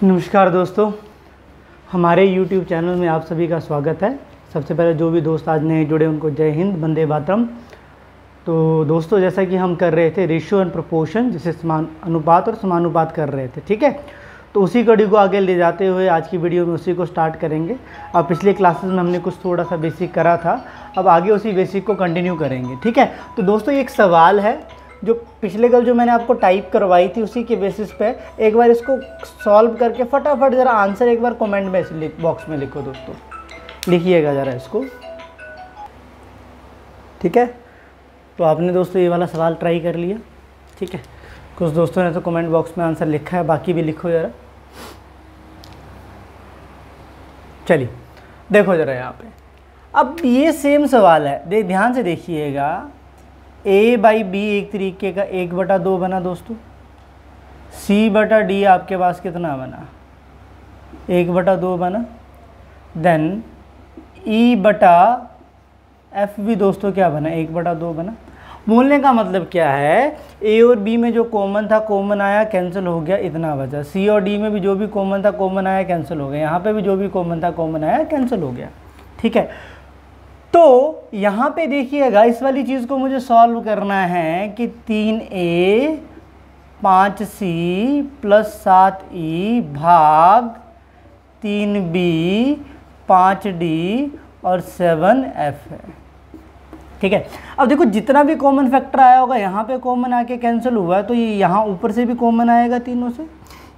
नमस्कार दोस्तों, हमारे YouTube चैनल में आप सभी का स्वागत है। सबसे पहले जो भी दोस्त आज नए जुड़े उनको जय हिंद, वंदे मातरम। तो दोस्तों, जैसा कि हम कर रहे थे रेशियो एंड प्रोपोर्शन, जिसे समान अनुपात और समानुपात कर रहे थे, ठीक है। तो उसी कड़ी को आगे ले जाते हुए आज की वीडियो में उसी को स्टार्ट करेंगे। अब पिछले क्लासेस में हमने कुछ थोड़ा सा बेसिक करा था, अब आगे उसी बेसिक को कंटिन्यू करेंगे, ठीक है। तो दोस्तों, एक सवाल है जो पिछले कल जो मैंने आपको टाइप करवाई थी, उसी के बेसिस पे एक बार इसको सॉल्व करके फटाफट ज़रा आंसर एक बार कमेंट में बॉक्स में लिखो दोस्तों, लिखिएगा ज़रा इसको, ठीक है। तो आपने दोस्तों ये वाला सवाल ट्राई कर लिया, ठीक है। कुछ दोस्तों ने तो कमेंट बॉक्स में आंसर लिखा है, बाकी भी लिखो ज़रा। चलिए देखो ज़रा यहाँ पे, अब ये सेम सवाल है, ध्यान से देखिएगा। a बाई बी एक तरीके का 1/2 बना दोस्तों, c/d आपके पास कितना बना, 1/2 बना। देन e/f भी दोस्तों क्या बना, 1/2 बना। बोलने का मतलब क्या है, a और b में जो कॉमन था कॉमन आया, कैंसिल हो गया, इतना बचा। c और d में भी जो भी कॉमन था कॉमन आया, कैंसिल हो गया। यहाँ पे भी जो भी कॉमन था कॉमन आया, कैंसिल हो गया, ठीक है। तो यहाँ पे देखिएगा, इस वाली चीज़ को मुझे सॉल्व करना है कि 3a 5c + 7e भाग 3b 5d और 7f है, ठीक है। अब देखो, जितना भी कॉमन फैक्टर आया होगा यहाँ पे कॉमन आके कैंसिल हुआ है, तो ये यहाँ ऊपर से भी कॉमन आएगा तीनों से,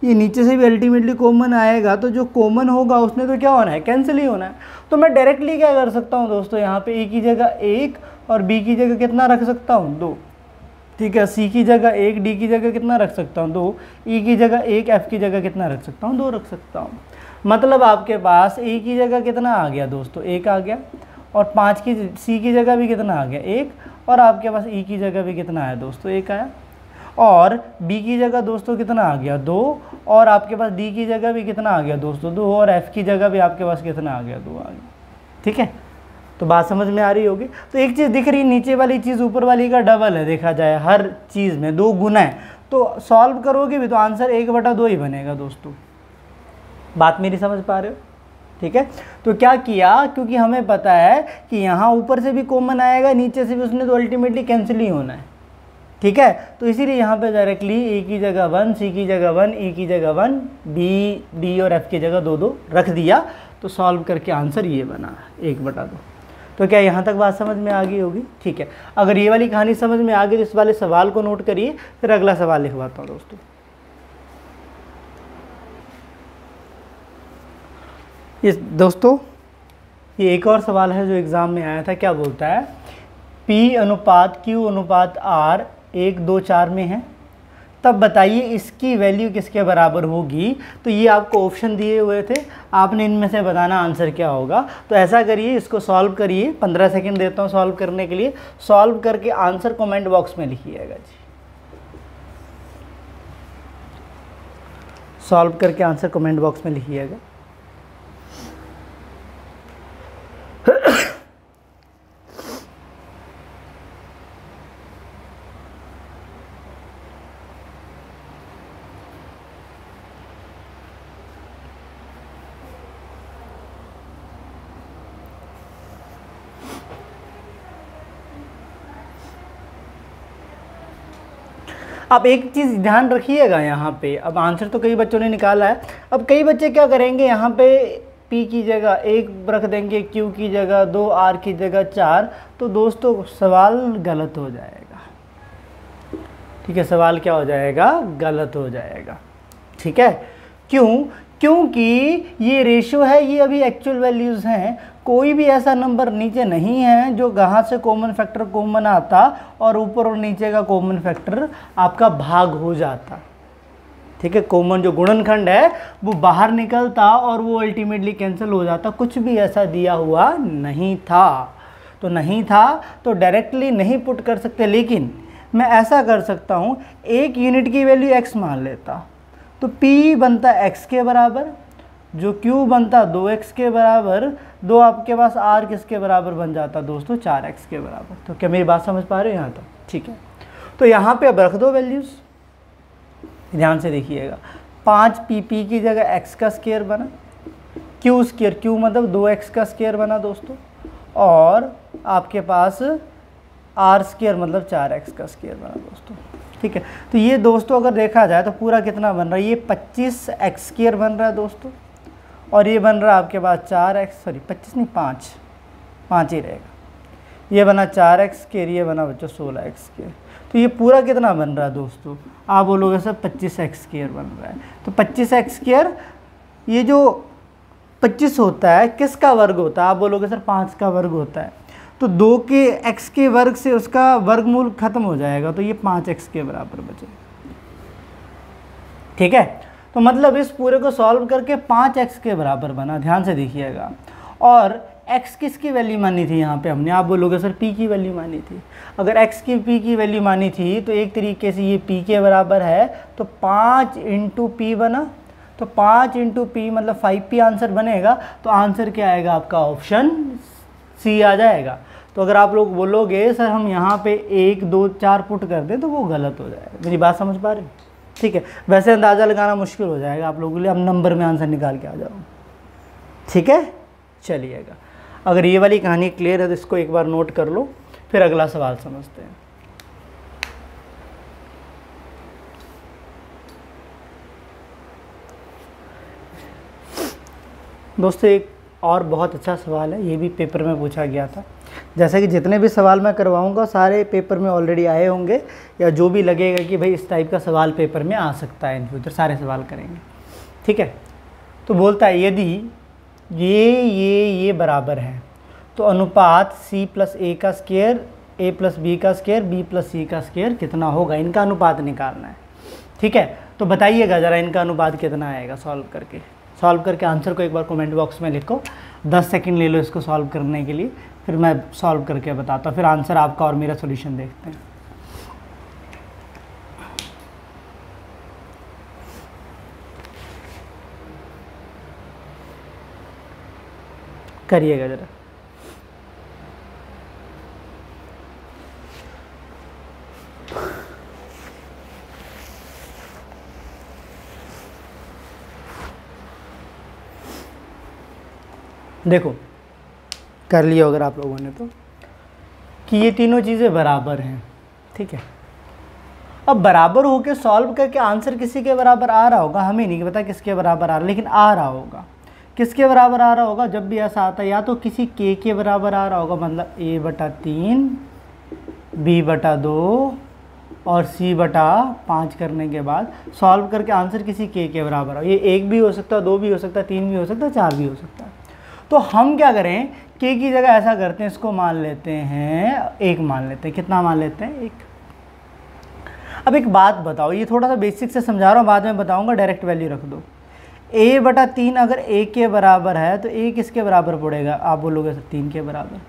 ये नीचे से भी अल्टीमेटली कॉमन आएगा। तो जो कॉमन होगा उसने तो क्या होना है, कैंसिल ही होना है। तो मैं डायरेक्टली क्या कर सकता हूँ दोस्तों, यहाँ पे a की जगह 1 और b की जगह कितना रख सकता हूँ, 2, ठीक है। c की जगह 1, d की जगह कितना रख सकता हूँ, 2, e की जगह 1, f की जगह कितना रख सकता हूँ, 2 रख सकता हूँ। मतलब आपके पास a की जगह कितना आ गया दोस्तों, 1 आ गया, और 5 की c की जगह भी कितना आ गया, 1, और आपके पास e की जगह भी कितना आया दोस्तों, 1 आया, और b की जगह दोस्तों कितना आ गया, 2, और आपके पास d की जगह भी कितना आ गया दोस्तों, 2, और f की जगह भी आपके पास कितना आ गया, 2 आ गया, ठीक है। तो बात समझ में आ रही होगी। तो एक चीज़ दिख रही, नीचे वाली चीज़ ऊपर वाली का डबल है, देखा जाए हर चीज़ में 2 गुना है। तो सॉल्व करोगे भी तो आंसर 1/2 ही बनेगा दोस्तों। बात मेरी समझ पा रहे हो, ठीक है। तो क्या किया, क्योंकि हमें पता है कि यहाँ ऊपर से भी कॉमन आएगा, नीचे से भी, उसने तो अल्टीमेटली कैंसिल ही होना है, ठीक है। तो इसीलिए यहाँ पे डायरेक्टली a की जगह 1, c की जगह 1, e की जगह 1, b d और f की जगह 2 रख दिया। तो सॉल्व करके आंसर ये बना 1/2। तो क्या यहाँ तक बात समझ में आ गई होगी, ठीक है। अगर ये वाली कहानी समझ में आ गई तो इस वाले सवाल को नोट करिए, फिर अगला सवाल लिखवाता हूँ दोस्तों। इस दोस्तों, ये एक और सवाल है जो एग्ज़ाम में आया था। क्या बोलता है, P/Q/R 1, 2, 4 में है, तब बताइए इसकी वैल्यू किसके बराबर होगी। तो ये आपको ऑप्शन दिए हुए थे, आपने इनमें से बताना आंसर क्या होगा। तो ऐसा करिए, इसको सॉल्व करिए, 15 सेकंड देता हूँ सॉल्व करने के लिए। सॉल्व करके आंसर कमेंट बॉक्स में लिखिएगा जी, सॉल्व करके आंसर कमेंट बॉक्स में लिखिएगा। अब एक चीज़ ध्यान रखिएगा यहाँ पे, अब आंसर तो कई बच्चों ने निकाला है। अब कई बच्चे क्या करेंगे, यहाँ पे P की जगह 1 रख देंगे, Q की जगह 2, R की जगह 4। तो दोस्तों सवाल गलत हो जाएगा, ठीक है। सवाल क्या हो जाएगा, गलत हो जाएगा, ठीक है। क्यों, क्योंकि ये रेशियो है, ये अभी एक्चुअल वैल्यूज़ हैं। कोई भी ऐसा नंबर नीचे नहीं है जो यहाँ से कॉमन फैक्टर कॉमन आता और ऊपर और नीचे का कॉमन फैक्टर आपका भाग हो जाता, ठीक है। कॉमन जो गुणनखंड है वो बाहर निकलता और वो अल्टीमेटली कैंसिल हो जाता। कुछ भी ऐसा दिया हुआ नहीं था, तो नहीं था तो डायरेक्टली नहीं पुट कर सकते। लेकिन मैं ऐसा कर सकता हूँ, एक यूनिट की वैल्यू x मान लेता, तो P बनता x के बराबर, जो Q बनता 2x के बराबर, 2 आपके पास R किसके बराबर बन जाता दोस्तों, 4x के बराबर। तो क्या मेरी बात समझ पा रहे हो यहाँ तक, ठीक है। तो यहाँ पे अब रख दो वैल्यूज़, ध्यान से देखिएगा। 5pp की जगह x का स्क्वायर बना, q स्क्वायर, q मतलब 2x का स्क्वायर बना दोस्तों, और आपके पास r स्क्वायर मतलब 4x का स्क्वायर बना दोस्तों। ठीक है, तो ये दोस्तों अगर देखा जाए तो पूरा कितना बन रहा है, ये 25x स्क्वायर बन रहा है दोस्तों, और ये बन रहा है आपके पास 25 नहीं 5 ही रहेगा, ये बना 4x स्क्वायर, ये बना बच्चों 16x स्क्वायर। तो ये पूरा कितना बन रहा है दोस्तों, आप बोलोगे सर 25x स्क्वायर बन रहा है। तो 25x स्क्वायर, ये जो 25 होता है किसका वर्ग होता है, आप बोलोगे सर 5 का वर्ग होता है। तो 2 के x के वर्ग से उसका वर्गमूल खत्म हो जाएगा, तो ये 5x के बराबर बचेगा। ठीक है, तो मतलब इस पूरे को सॉल्व करके 5x के बराबर बना, ध्यान से देखिएगा। और x किसकी वैल्यू मानी थी यहाँ पे हमने, आप बोलोगे सर p की वैल्यू मानी थी। अगर x की p की वैल्यू मानी थी तो एक तरीके से ये p के बराबर है, तो 5 इंटू p बना, तो 5 इंटू p मतलब 5p आंसर बनेगा। तो आंसर क्या आएगा आपका, ऑप्शन सी आ जाएगा। तो अगर आप लोग बोलोगे सर हम यहाँ पे 1 2 4 पुट कर दें, तो वो गलत हो जाएगा। मेरी बात समझ पा रहे हो? ठीक है, वैसे अंदाज़ा लगाना मुश्किल हो जाएगा आप लोगों के लिए, अब नंबर में आंसर निकाल के आ जाओ। ठीक है, चलिएगा, अगर ये वाली कहानी क्लियर है तो इसको एक बार नोट कर लो, फिर अगला सवाल समझते हैं। दोस्तों एक और बहुत अच्छा सवाल है, ये भी पेपर में पूछा गया था। जैसे कि जितने भी सवाल मैं करवाऊंगा सारे पेपर में ऑलरेडी आए होंगे, या जो भी लगेगा कि भाई इस टाइप का सवाल पेपर में आ सकता है इन फ्यूचर, सारे सवाल करेंगे। ठीक है, तो बोलता है यदि ये बराबर है तो अनुपात c प्लस a का स्क्वायर, a प्लस b का स्क्वायर, b प्लस c का स्क्वायर कितना होगा, इनका अनुपात निकालना है। ठीक है, तो बताइएगा ज़रा इनका अनुपात कितना आएगा। सॉल्व करके आंसर को एक बार कमेंट बॉक्स में लिखो, 10 सेकंड ले लो इसको सॉल्व करने के लिए, फिर मैं सॉल्व करके बताता हूँ, फिर आंसर आपका और मेरा सॉल्यूशन देखते हैं। करिएगा ज़रा। देखो कर लिया अगर आप लोगों ने तो, कि ये तीनों चीज़ें बराबर हैं। ठीक है, अब बराबर होके सॉल्व करके आंसर किसी के बराबर आ रहा होगा, हमें नहीं पता किसके बराबर आ रहा, लेकिन आ रहा होगा। किसके बराबर आ रहा होगा, जब भी ऐसा आता है या तो किसी k के बराबर आ रहा होगा, मतलब a/3 b/2 और c/5 करने के बाद सॉल्व करके आंसर किसी k के बराबर हो। ये 1 भी हो सकता है, 2 भी हो सकता है, 3 भी हो सकता है, 4 भी हो सकता है। तो हम क्या करें, k की जगह ऐसा करते हैं, इसको मान लेते हैं 1, मान लेते हैं। कितना मान लेते हैं, 1। अब एक बात बताओ, ये थोड़ा सा बेसिक से समझा रहा हूँ, बाद में बताऊंगा, डायरेक्ट वैल्यू रख दो। a/3 अगर a के बराबर है तो a किसके बराबर पड़ेगा, आप बोलोगे सर 3 के बराबर।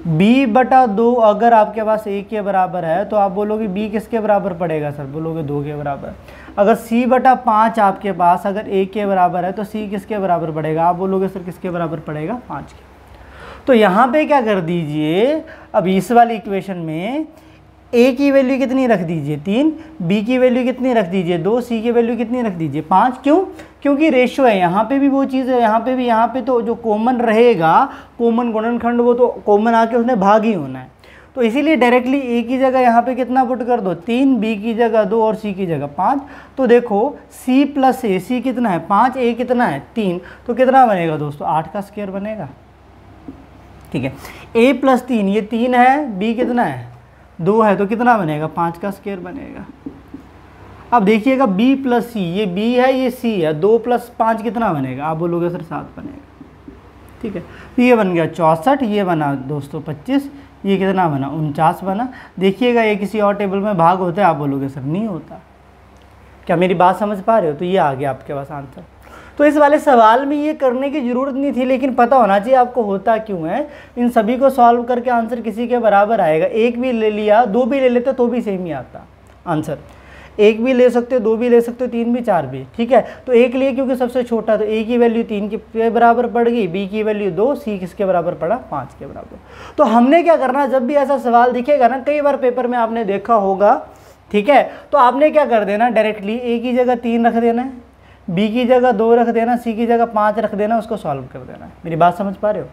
b/2 अगर आपके पास a के बराबर है तो आप बोलोगे b किसके बराबर पड़ेगा, सर बोलोगे 2 के बराबर। अगर c/5 आपके पास अगर a के बराबर है तो c किसके बराबर पड़ेगा, आप बोलोगे सर किसके बराबर पड़ेगा, 5 के। तो यहाँ पे क्या कर दीजिए, अब इस वाली इक्वेशन में a की वैल्यू कितनी रख दीजिए, 3, b की वैल्यू कितनी रख दीजिए, 2, c की वैल्यू कितनी रख दीजिए, 5। क्यों, क्योंकि रेशियो है, यहाँ पे भी वो चीज़ है, यहाँ पे भी, यहाँ पे तो जो कॉमन रहेगा, कॉमन गुणनखंड, वो तो कॉमन आके उसने भाग ही होना है। तो इसीलिए डायरेक्टली a की जगह यहाँ पे कितना पुट कर दो, 3, b की जगह 2 और c की जगह 5। तो देखो c प्लस a, c कितना है 5, a कितना है 3, तो कितना बनेगा दोस्तों, 8 का स्क्वायर बनेगा। ठीक है, a प्लस 3, ये 3 है, b कितना है 2 है, तो कितना बनेगा, 5 का स्क्वायर बनेगा। अब देखिएगा b प्लस c, ये b है ये c है, 2 प्लस 5 कितना बनेगा, आप बोलोगे सर 7 बनेगा। ठीक है, तो ये बन गया 64, ये बना दोस्तों 25, ये कितना बना 49 बना। देखिएगा ये किसी और टेबल में भाग होता है, आप बोलोगे सर नहीं होता। क्या मेरी बात समझ पा रहे हो, तो ये आ गया आपके पास आंसर। तो इस वाले सवाल में ये करने की ज़रूरत नहीं थी, लेकिन पता होना चाहिए आपको होता क्यों है। इन सभी को सॉल्व करके आंसर किसी के बराबर आएगा। 1 भी ले लिया, 2 भी ले लेते तो भी सेम ही आता आंसर। 1 भी ले सकते हो, 2 भी ले सकते हो, 3 भी, 4 भी। ठीक है, तो 1 लिए क्योंकि सबसे छोटा, तो a की वैल्यू 3 के बराबर पड़ गई, b की वैल्यू 2, c किसके बराबर पड़ा, 5 के बराबर। तो हमने क्या करना, जब भी ऐसा सवाल दिखेगा ना, कई बार पेपर में आपने देखा होगा, ठीक है, तो आपने क्या कर देना, डायरेक्टली a की जगह 3 रख देना है, बी की जगह 2 रख देना, सी की जगह 5 रख देना, उसको सॉल्व कर देना। मेरी बात समझ पा रहे हो?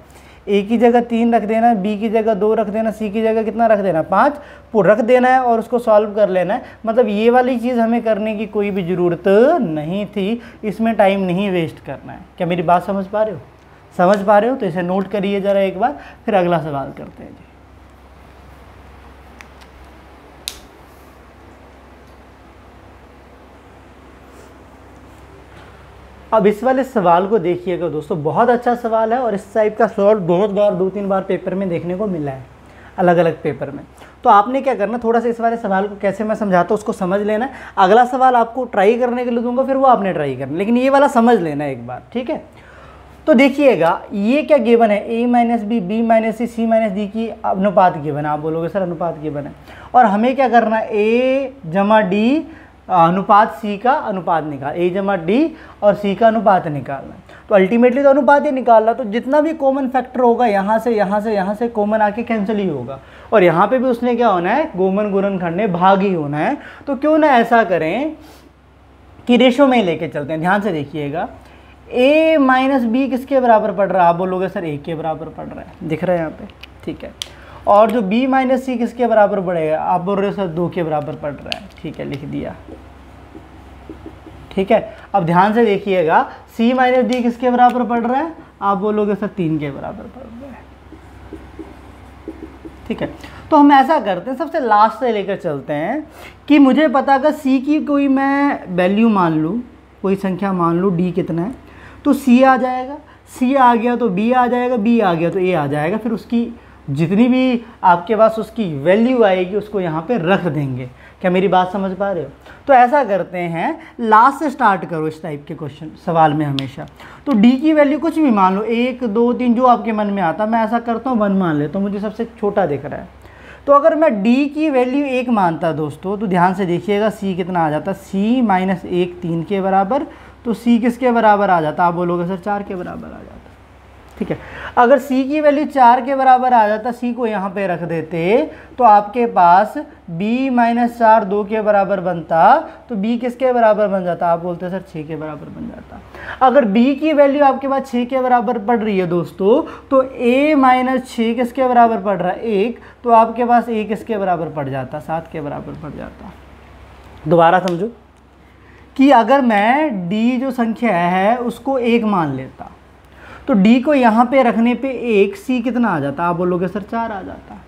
ए की जगह 3 रख देना, बी की जगह 2 रख देना, सी की जगह कितना रख देना 5 रख देना है और उसको सॉल्व कर लेना है। मतलब ये वाली चीज़ हमें करने की कोई भी ज़रूरत नहीं थी, इसमें टाइम नहीं वेस्ट करना है। क्या मेरी बात समझ पा रहे हो? समझ पा रहे हो तो इसे नोट करिए ज़रा एक बार, फिर अगला सवाल करते हैं जी। अब इस वाले सवाल को देखिएगा दोस्तों, बहुत अच्छा सवाल है और इस टाइप का सवाल बहुत बार 2-3 बार पेपर में देखने को मिला है, अलग अलग पेपर में। तो आपने क्या करना, थोड़ा सा इस वाले सवाल को कैसे मैं समझाता हूँ उसको समझ लेना है। अगला सवाल आपको ट्राई करने के लिए दूंगा, फिर वो आपने ट्राई करना, लेकिन ये वाला समझ लेना एक बार, ठीक है। तो देखिएगा ये क्या गिवन है, a minus B, B minus C, C minus D की अनुपात गिवन है। आप बोलोगे सर अनुपात गिवन है, और हमें क्या करना है, a जमा डी अनुपात सी का अनुपात निकाल, a जमा डी और सी का अनुपात निकालना। तो अल्टीमेटली तो अनुपात ही निकालना, तो जितना भी कॉमन फैक्टर होगा यहाँ से यहाँ से यहाँ से कॉमन आके कैंसिल ही होगा, और यहाँ पे भी उसने क्या होना है, गोमन गुणनखंड में भाग ही होना है। तो क्यों ना ऐसा करें कि रेशो में लेके चलते हैं। ध्यान से देखिएगा, a माइनस बी किसके बराबर पड़ रहा है? आप बोलोगे सर 1 के बराबर पड़ रहा है, दिख रहा है यहाँ पे, ठीक है। और जो b माइनस सी किसके बराबर पड़ेगा? आप बोल रहे हो सर 2 के बराबर पड़ रहा है, ठीक है, लिख दिया, ठीक है। अब ध्यान से देखिएगा, c माइनस डी किसके बराबर पड़ रहा है? आप बोलोगे सर 3 के बराबर पड़ रहा है, ठीक है। तो हम ऐसा करते हैं, सबसे लास्ट से लेकर चलते हैं कि मुझे पता अगर c की कोई मैं वैल्यू मान लूँ, कोई संख्या मान लूँ, d कितना है, तो c आ जाएगा, c आ गया तो b आ जाएगा, b आ गया तो a आ जाएगा। फिर उसकी जितनी भी आपके पास उसकी वैल्यू आएगी उसको यहाँ पे रख देंगे। क्या मेरी बात समझ पा रहे हो? तो ऐसा करते हैं, लास्ट से स्टार्ट करो इस टाइप के क्वेश्चन सवाल में हमेशा। तो d की वैल्यू कुछ भी मान लो, 1 2 3 जो आपके मन में आता। मैं ऐसा करता हूँ 1 मान लेता हूँ, मुझे सबसे छोटा दिख रहा है। तो अगर मैं d की वैल्यू 1 मानता दोस्तों, तो ध्यान से देखिएगा c कितना आ जाता, c माइनस 1 3 के बराबर। तो c किसके बराबर आ जाता? आप बोलोगे सर 4 के बराबर आ जाता, ठीक है। अगर c की वैल्यू 4 के बराबर आ जाता, c को यहाँ पे रख देते, तो आपके पास b माइनस 4 2 के बराबर बनता। तो b किसके बराबर बन जाता? आप बोलते सर 6 के बराबर बन जाता। अगर b की वैल्यू आपके पास 6 के बराबर पड़ रही है दोस्तों, तो a माइनस 6 किसके बराबर पड़ रहा है? 1, तो आपके पास a किसके बराबर पड़ जाता? 7 के बराबर पड़ जाता। दोबारा समझो कि अगर मैं d जो संख्या है उसको 1 मान लेता, तो d को यहाँ पे रखने पे 1, c कितना आ जाता? आप बोलोगे सर 4 आ जाता।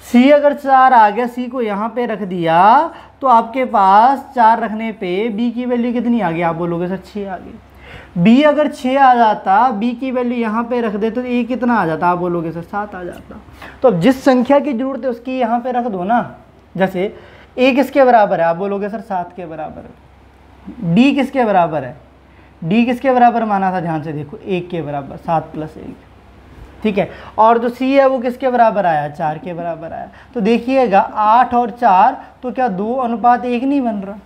c अगर 4 आ गया, c को यहाँ पे रख दिया, तो आपके पास 4 रखने पे b की वैल्यू कितनी आ गई? आप बोलोगे सर 6 आ गई। b अगर 6 आ जाता, b की वैल्यू यहाँ पे रख दे तो a कितना आ जाता? आप बोलोगे सर 7 आ जाता। तो अब जिस संख्या की जरूरत है उसकी यहाँ पे रख दो ना। जैसे a किसके बराबर है? आप बोलोगे सर 7 के बराबर है। d किसके बराबर है? d किसके बराबर माना था? ध्यान से देखो, 1 के बराबर, 7 प्लस 1, ठीक है। और जो c है वो किसके बराबर आया? 4 के बराबर आया। तो देखिएगा 8 और 4, तो क्या 2 अनुपात 1 नहीं बन रहा?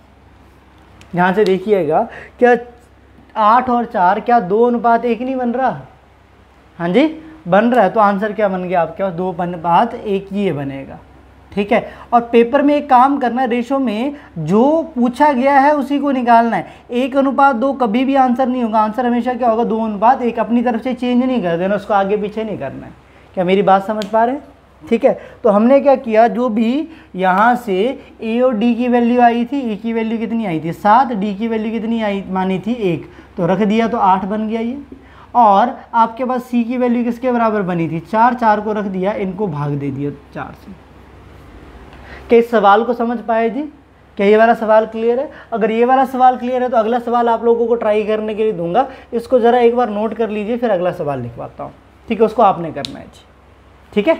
ध्यान से देखिएगा, क्या 8 और 4 क्या 2 अनुपात 1 नहीं बन रहा? हाँ जी, बन रहा है। तो आंसर क्या बन गया आपके पास? 2 अनुपात 1 ही बनेगा, ठीक है। और पेपर में एक काम करना है, रेशो में जो पूछा गया है उसी को निकालना है। 1 अनुपात 2 कभी भी आंसर नहीं होगा, आंसर हमेशा क्या होगा? 2 अनुपात 1। अपनी तरफ से चेंज नहीं कर देना, उसको आगे पीछे नहीं करना है। क्या मेरी बात समझ पा रहे हैं? ठीक है। तो हमने क्या किया, जो भी यहाँ से a और d की वैल्यू आई थी, a की वैल्यू कितनी आई थी? 7, d की वैल्यू कितनी आई मानी थी? 1, तो रख दिया, तो 8 बन गया ये। और आपके पास c की वैल्यू किसके बराबर बनी थी? 4, 4 को रख दिया, इनको भाग दे दिया 4 से। क्या इस सवाल को समझ पाए जी? क्या ये वाला सवाल क्लियर है? अगर ये वाला सवाल क्लियर है तो अगला सवाल आप लोगों को ट्राई करने के लिए दूंगा। इसको ज़रा एक बार नोट कर लीजिए, फिर अगला सवाल लिखवाता हूँ, ठीक है। उसको आपने करना है जी, ठीक है।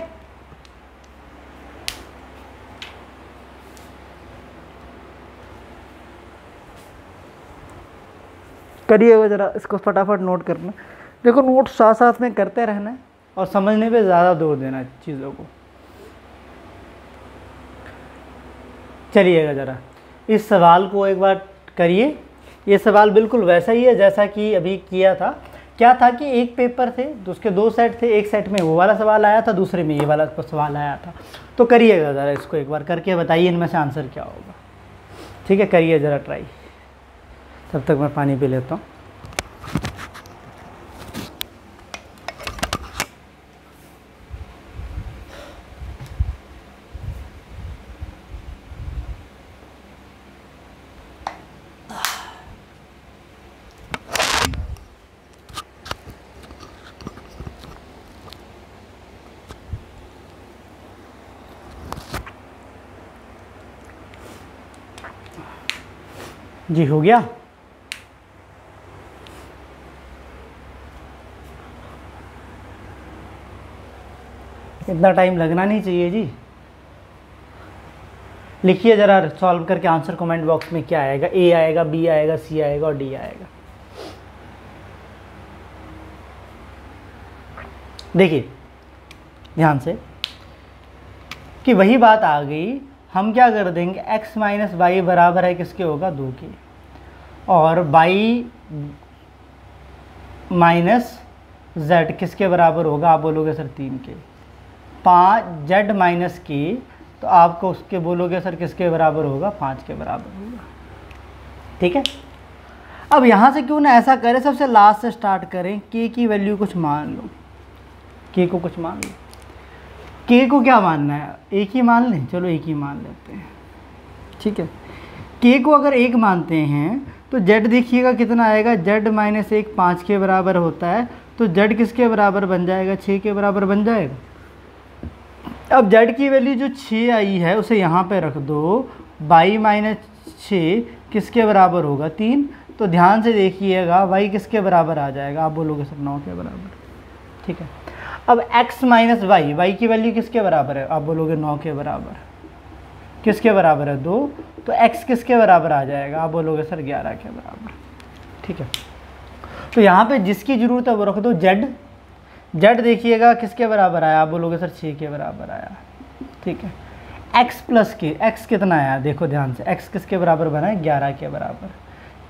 करिएगा ज़रा, इसको फटाफट नोट करना। देखो, नोट साथ साथ में करते रहना है और समझने पे ज़्यादा जोर देना है चीज़ों को। चलिएगा ज़रा इस सवाल को एक बार करिए। ये सवाल बिल्कुल वैसा ही है जैसा कि अभी किया था। क्या था कि एक पेपर थे तो उसके 2 सेट थे, एक सेट में वो वाला सवाल आया था, दूसरे में ये वाला सवाल आया था। तो करिएगा ज़रा, इसको एक बार करके बताइए इनमें से आंसर क्या होगा, ठीक है। करिए ज़रा ट्राई। तब तक मैं पानी पी लेता हूँ। जी हो गया। इतना टाइम लगना नहीं चाहिए जी। लिखिए ज़रा सॉल्व करके आंसर कमेंट बॉक्स में क्या आएगा। ए आएगा, बी आएगा, सी आएगा और डी आएगा। देखिए ध्यान से कि वही बात आ गई। हम क्या कर देंगे, x माइनस वाई बराबर है किसके होगा, 2 के, और y माइनस z किसके बराबर होगा, आप बोलोगे सर 3 के। 5 z माइनस के, तो आपको उसके बोलोगे सर किसके बराबर होगा, 5 के बराबर होगा। ठीक है। अब यहाँ से क्यों ना ऐसा करें, सबसे लास्ट से स्टार्ट करें। k की वैल्यू कुछ मान लो, k को कुछ मान लो। k को क्या मानना है, एक ही मान लें, चलो एक ही मान लेते हैं। ठीक है। k को अगर 1 मानते हैं तो z देखिएगा कितना आएगा, z माइनस 1 5 के बराबर होता है, तो z किसके बराबर बन जाएगा, 6 के बराबर बन जाएगा। अब z की वैल्यू जो 6 आई है उसे यहाँ पे रख दो, y माइनस 6 किसके बराबर होगा, 3। तो ध्यान से देखिएगा y किसके बराबर आ जाएगा, आप बोलोगे सर 9 के बराबर। ठीक है। अब x माइनस वाई, वाई की वैल्यू किसके बराबर है, आप बोलोगे 9 के बराबर। किसके बराबर है, 2। तो x किसके बराबर आ जाएगा, आप बोलोगे सर 11 के बराबर। ठीक है। तो यहाँ पे जिसकी ज़रूरत है वो रख दो। z देखिएगा किसके बराबर आया, आप बोलोगे सर 6 के बराबर आया। ठीक है। x प्लस के, x कितना आया, देखो ध्यान से, x किसके बराबर बना है, 11 के बराबर।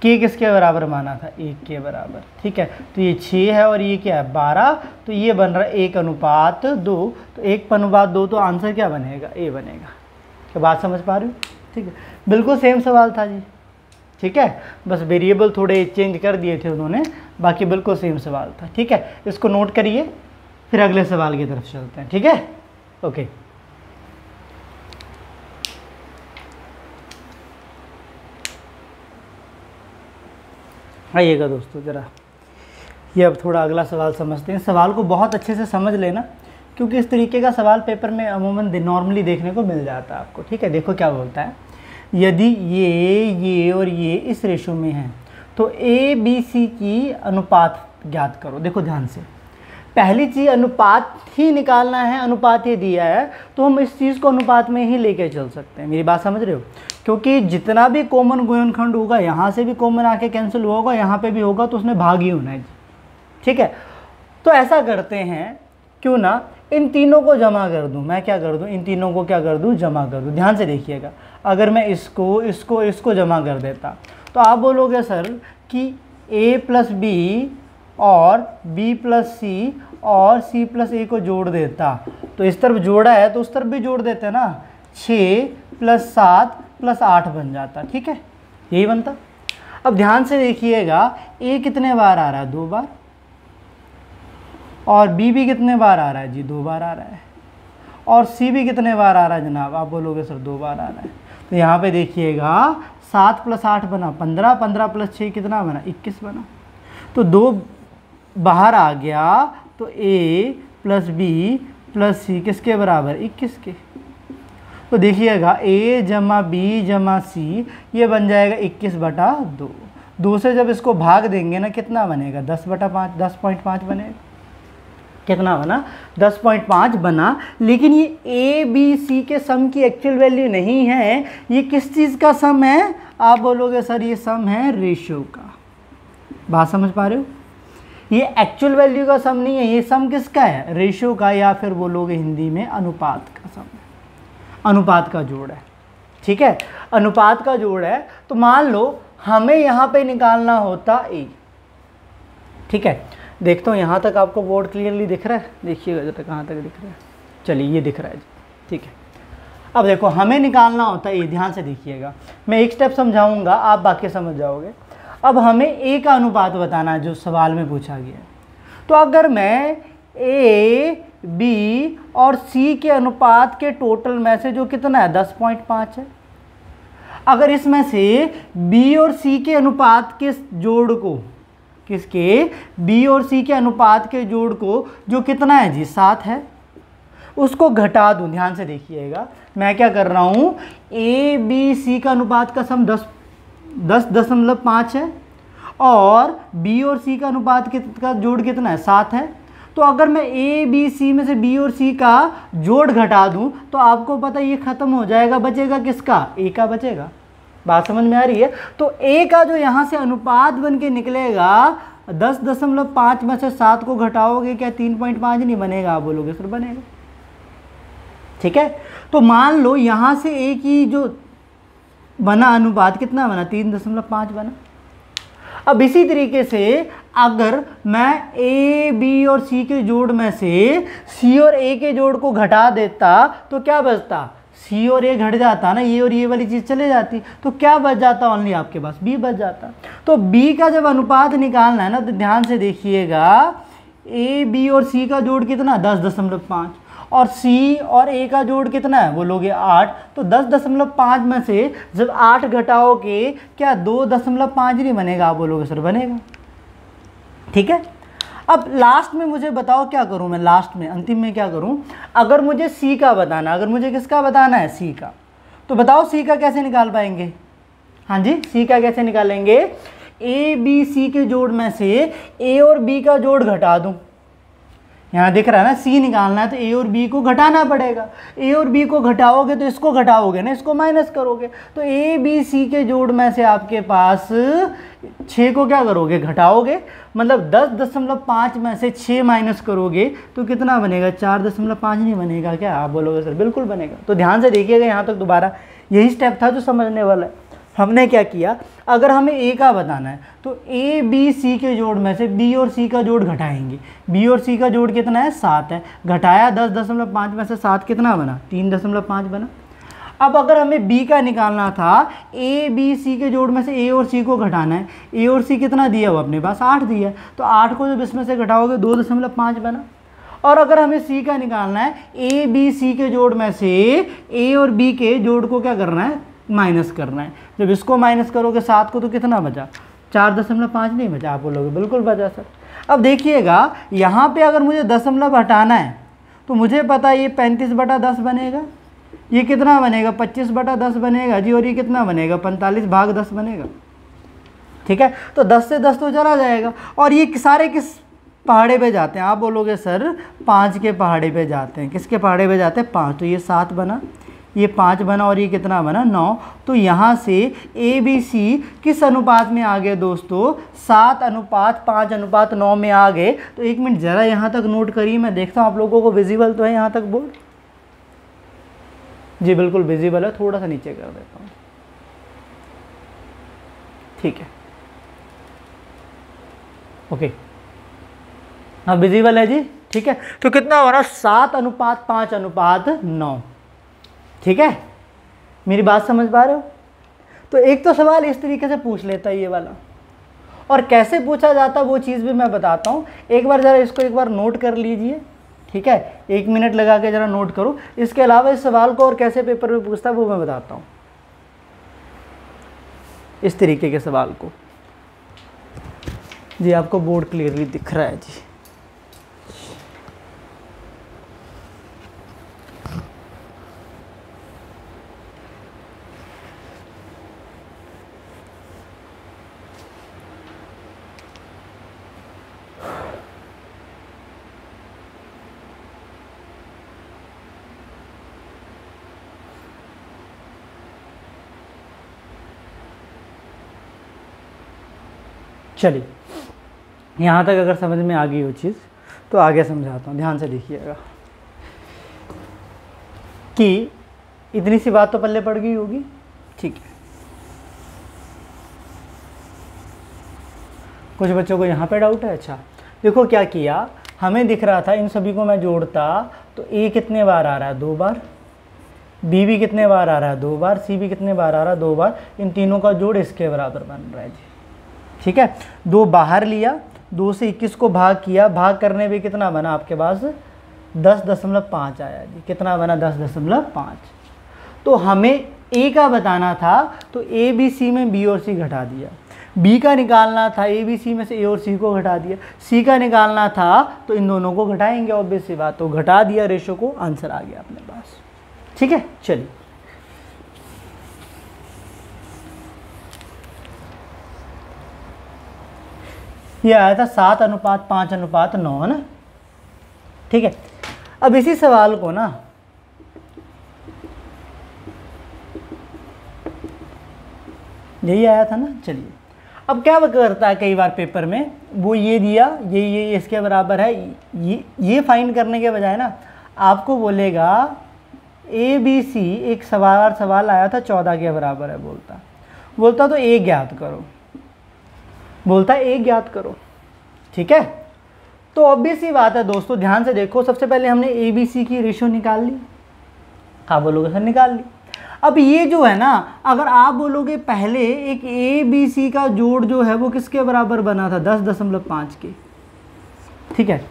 k किसके बराबर माना था, 1 के बराबर। ठीक है। तो ये 6 है और ये क्या है, 12। तो ये बन रहा है 1:2। तो 1:2 तो आंसर क्या बनेगा, a बनेगा। क्या बात समझ पा रहे हो। ठीक है। बिल्कुल सेम सवाल था जी। ठीक है। बस वेरिएबल थोड़े चेंज कर दिए थे उन्होंने, बाकी बिल्कुल सेम सवाल था। ठीक है। इसको नोट करिए, फिर अगले सवाल की तरफ चलते हैं। ठीक है। ओके। आइएगा दोस्तों ज़रा, ये अब थोड़ा अगला सवाल समझते हैं। सवाल को बहुत अच्छे से समझ लेना, क्योंकि इस तरीके का सवाल पेपर में अमूमन नॉर्मली देखने को मिल जाता है आपको। ठीक है। देखो क्या बोलता है, यदि ये और ये इस रेशो में हैं तो ए बी सी की अनुपात ज्ञात करो। देखो ध्यान से, पहली चीज़ अनुपात ही निकालना है, अनुपात ये दिया है तो हम इस चीज़ को अनुपात में ही लेके चल सकते हैं। मेरी बात समझ रहे हो, क्योंकि जितना भी कॉमन गुणनखंड होगा, यहाँ से भी कॉमन आके कैंसिल होगा, यहाँ पे भी होगा, तो उसमें भाग ही होना है। ठीक है। तो ऐसा करते हैं, क्यों ना इन तीनों को जमा कर दूं। मैं क्या कर दूं, इन तीनों को क्या कर दूं, जमा कर दूं। ध्यान से देखिएगा, अगर मैं इसको जमा कर देता तो आप बोलोगे सर कि a प्लस बी और b प्लस सी और c प्लस a को जोड़ देता, तो इस तरफ जोड़ा है तो उस तरफ भी जोड़ देते ना, 6 प्लस 7 प्लस 8 बन जाता। ठीक है, यही बनता। अब ध्यान से देखिएगा, a कितने बार आ रहा है, 2 बार, और b भी कितने बार आ रहा है जी, 2 बार आ रहा है, और c भी कितने बार आ रहा है जनाब, आप बोलोगे सर 2 बार आ रहा है। तो यहाँ पे देखिएगा 7 प्लस 8 बना 15, 15 प्लस 6 कितना बना, 21 बना। तो 2 बाहर आ गया, तो a प्लस बी प्लस सी किसके बराबर, 21 के। तो देखिएगा a जमा बी जमा सी, ये बन जाएगा 21/2। 2 से जब इसको भाग देंगे ना, कितना बनेगा, 10/5, 10.5 बनेगा। कितना बना, 10.5 बना। लेकिन ये ए बी सी के सम की एक्चुअल वैल्यू नहीं है, ये किस चीज़ का सम है, आप बोलोगे सर ये सम है रेशियो का। बात समझ पा रहे हो, ये एक्चुअल वैल्यू का सम नहीं है, ये सम किसका है, रेशियो का, या फिर बोलोगे हिंदी में अनुपात का सम है, अनुपात का जोड़ है। ठीक है, अनुपात का जोड़ है। तो मान लो हमें यहाँ पे निकालना होता ए। ठीक है, देखता हूँ यहाँ तक आपको बोर्ड क्लियरली दिख रहा है, देखिएगा जब तक कहाँ तक दिख रहा है। चलिए ये दिख रहा है जी। ठीक है, अब देखो हमें निकालना होता है ये, ध्यान से देखिएगा, मैं एक स्टेप समझाऊंगा, आप बाकी समझ जाओगे। अब हमें ए का अनुपात बताना है जो सवाल में पूछा गया है। तो अगर मैं ए, बी और सी के अनुपात के टोटल में से जो कितना है 10.5 है, अगर इसमें से बी और सी के अनुपात के जोड़ को, किसके, बी और सी के अनुपात के जोड़ को जो कितना है जी 7 है, उसको घटा दूं। ध्यान से देखिएगा मैं क्या कर रहा हूं, ए बी सी का अनुपात का सम 10.5 है और बी और सी का अनुपात का जोड़ कितना है 7 है। तो अगर मैं ए बी सी में से बी और सी का जोड़ घटा दूं तो आपको पता ये खत्म हो जाएगा, बचेगा किसका, ए का बचेगा। बात समझ में आ रही है। तो ए का जो यहाँ से अनुपात बन के निकलेगा 10.5 में से 7 को घटाओगे क्या 3.5 नहीं बनेगा, आप बोलोगे सर बनेगा। ठीक है, तो मान लो यहाँ से ए की जो बना अनुपात कितना बना 3.5 बना। अब इसी तरीके से अगर मैं ए बी और सी के जोड़ में से सी और ए के जोड़ को घटा देता तो क्या बचता, सी और ए घट जाता ना, ये और ये वाली चीज़ चले जाती, तो क्या बच जाता, ओनली आपके पास बी बच जाता। तो बी का जब अनुपात निकालना है ना तो ध्यान से देखिएगा, ए बी और सी का जोड़ कितना 10.5 और सी और ए का जोड़ कितना है बोलोगे 8। तो 10.5 में से जब 8 घटाओगे क्या 2.5 नहीं बनेगा, आप बोलोगे सर बनेगा। ठीक है, अब लास्ट में मुझे बताओ क्या करूं मैं, लास्ट में अंतिम में क्या करूं, अगर मुझे सी का बताना, अगर मुझे किसका बताना है सी का, तो बताओ सी का कैसे निकाल पाएंगे। हाँ जी, सी का कैसे निकालेंगे, ए बी सी के जोड़ में से ए और बी का जोड़ घटा दूं। यहाँ दिख रहा है ना, सी निकालना है तो ए और बी को घटाना पड़ेगा, ए और बी को घटाओगे तो इसको घटाओगे ना, इसको माइनस करोगे। तो ए बी सी के जोड़ में से आपके पास 6 को क्या करोगे घटाओगे, मतलब 10.5 में से 6 माइनस करोगे तो कितना बनेगा 4.5 नहीं बनेगा क्या, आप बोलोगे सर बिल्कुल बनेगा। तो ध्यान से देखिएगा यहाँ तक, दोबारा यही स्टेप था जो समझने वाला है। हमने क्या किया, अगर हमें ए का बताना है तो ए बी सी के जोड़ में से बी और सी का जोड़ घटाएंगे। बी और सी का जोड़ कितना है 7 है, घटाया 10.5 में से 7 कितना बना 3.5 बना। अब अगर हमें बी का निकालना था, ए बी सी के जोड़ में से ए और सी को घटाना है, ए और सी कितना दिया हुआ अपने पास 8 दिया, तो 8 को जब इसमें से घटाओगे 2.5 बना। और अगर हमें सी का निकालना है, ए बी सी के जोड़ में से ए और बी के जोड़ को क्या करना है माइनस करना है। जब इसको माइनस करोगे 7 को तो कितना बचा 4.5 नहीं बचा, आप बोलोगे बिल्कुल बचा सर। अब देखिएगा यहाँ पे अगर मुझे दशमलव हटाना है तो मुझे पता है ये 35/10 बनेगा, ये कितना बनेगा 25/10 बनेगा जी, और ये कितना बनेगा 45/10 बनेगा। ठीक है, तो 10 से 10 तो चला जाएगा, और ये सारे किस पहाड़े पे जाते हैं, आप बोलोगे सर 5 के पहाड़े पे जाते हैं। किसके पहाड़े पे जाते हैं 5, तो ये 7 बना, ये 5 बना और ये कितना बना 9। तो यहाँ से ए बी सी किस अनुपात में आ गए दोस्तों 7:5:9 में आ गए। तो एक मिनट ज़रा यहाँ तक नोट करिए, मैं देखता हूँ आप लोगों को विजिबल तो है यहाँ तक बोर्ड, जी बिल्कुल विजिबल है, थोड़ा सा नीचे कर देता हूँ। ठीक है, ओके हाँ विजिबल है जी। ठीक है, तो कितना हो रहा 7:5:9। ठीक है, मेरी बात समझ पा रहे हो। तो एक तो सवाल इस तरीके से पूछ लेता है ये वाला, और कैसे पूछा जाता वो चीज़ भी मैं बताता हूँ। एक बार ज़रा इसको एक बार नोट कर लीजिए। ठीक है, 1 मिनट लगा के ज़रा नोट करो। इसके अलावा इस सवाल को और कैसे पेपर में पूछता है वो मैं बताता हूँ, इस तरीके के सवाल को। जी आपको बोर्ड क्लियरली दिख रहा है जी। चलिए यहाँ तक अगर समझ में आ गई वो चीज़ तो आगे समझाता हूँ। ध्यान से देखिएगा कि इतनी सी बात तो पल्ले पड़ गई होगी। ठीक है, कुछ बच्चों को यहाँ पे डाउट है। अच्छा देखो क्या किया, हमें दिख रहा था इन सभी को मैं जोड़ता तो ए कितने बार आ रहा है 2 बार, बी भी कितने बार आ रहा है 2 बार, सी भी कितने बार आ रहा है 2 बार। इन तीनों का जोड़ इसके बराबर बन रहा है जी। ठीक है। 2 बाहर लिया, 2 से 21 को भाग किया, भाग करने पे कितना बना आपके पास 10.5 आया जी। कितना बना 10.5। तो हमें ए का बताना था, तो ए बी सी में बी और सी घटा दिया। बी का निकालना था, ए बी सी में से ए और सी को घटा दिया। सी का निकालना था तो इन दोनों को घटाएंगे, ऑब्वियस सी बात। तो घटा दिया रेशो को, आंसर आ गया अपने पास। ठीक है, चलिए ये आया था 7:5:9 है ना। ठीक है, अब इसी सवाल को ना यही आया था ना। चलिए अब क्या करता है कई बार पेपर में, वो ये दिया, ये इसके बराबर है, ये फाइंड करने के बजाय ना आपको बोलेगा ए बी सी, एक सवाल आया था 14 के बराबर है, बोलता तो ए ज्ञात करो, बोलता है ए ज्ञात करो। ठीक है, तो ऑब्वियस सी बात है दोस्तों, ध्यान से देखो। सबसे पहले हमने ए बी सी की रेशो निकाल ली। आप बोलोगे सर निकाल ली। अब ये जो है ना, अगर आप बोलोगे पहले एक ए बी सी का जोड़ जो है वो किसके बराबर बना था 10.5 के। ठीक है,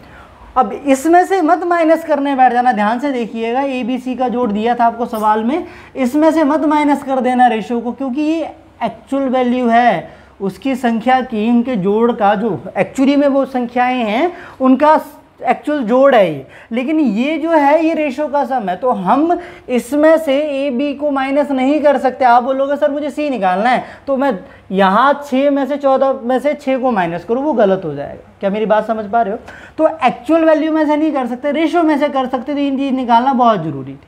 अब इसमें से मत माइनस करने बैठ जाना, ध्यान से देखिएगा। ए बी सी का जोड़ दिया था आपको सवाल में, इसमें से मत माइनस कर देना रेशो को, क्योंकि ये एक्चुअल वैल्यू है उसकी संख्या की, उनके जोड़ का, जो एक्चुअली में वो संख्याएं हैं उनका एक्चुअल जोड़ है ये। लेकिन ये जो है ये रेशो का सम है, तो हम इसमें से ए बी को माइनस नहीं कर सकते। आप बोलोगे सर मुझे सी निकालना है, तो मैं यहाँ 6 में से 14 में से 6 को माइनस करूँ, वो गलत हो जाएगा। क्या मेरी बात समझ पा रहे हो? तो एक्चुअल वैल्यू में से नहीं कर सकते, रेशो में से कर सकते, तो इन चीज़ निकालना बहुत ज़रूरी थी।